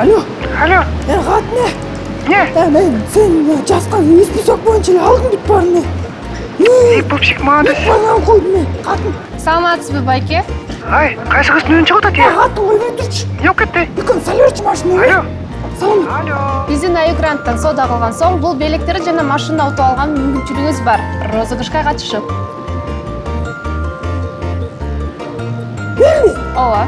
Алло. Алло. Кат Не? Мен сен жасқа список боюнча эле алдың бүт баарын. Пупсик молодец. Барган койдум мен. Катын. Саламатсызбы, байке? Ай, кайсы кыздын үнүн чыгып атат я? Катын койбой турчу. Yok кетти. Экөөм салып берчи машинаны. Алло. Салам. Алло. Биздин Аюгранттан соода кылган соң бул белектерди жана машина утуп алган мүмкүнчүлүгүңүз бар. Розыгрышка катышып. Менби? Ооба.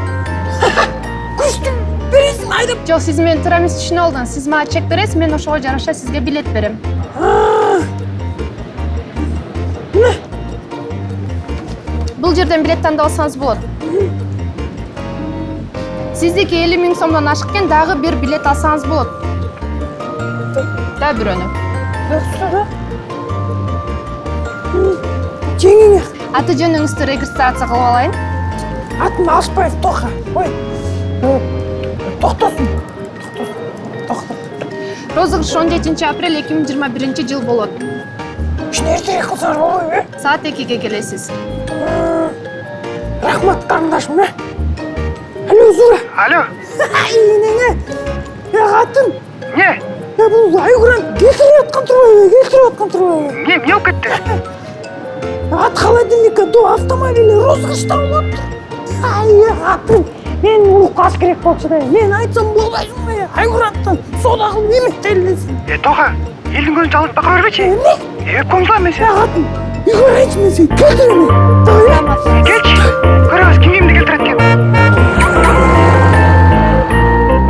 Күчтү. Бересиң айдап. Жок, сиз мени туура эмес түшүнүп алдыңыз. Сиз мага чек бересиз, мен ошого жараша сизге билет берем. Бул жерден билет тандап алсаңыз болот. Сиздики 50 000 сомдон ашык экен, дагы бир билет алсаңыз болот. Да бирөөнү. Жеңиңе. Аты жөнүңүздү регистрация кылып алайын. Атым Ашпаев Тоха. Ой. Токтосун. Токто. Розыгрыш 17 апрель 2021 жыл болот. Ушуну эртерээк кылсаңыз болбойбу? Саат 2-ге келесиз. Рахмат карындашым. Алло, Зура. Алло. Энеңе. Катын. Не? Бул Аюгрант келтирип аткан турбайбы? Не yok кетти? От холодильника до автомобиля розыгрышта болот. Катын. Мен улуккаш керек болчу да. Мен айтсам болбойсуңбу? Аюгранттан соода кылып эместелесиң. Тоха, элдин көзүн чалып бака бербечи. Эмне? Көңүл мен сен. Катын. Үйгө барайынчы мен сени келтиреме. Келчи. Көрөбүз ким кимди келтирет экен.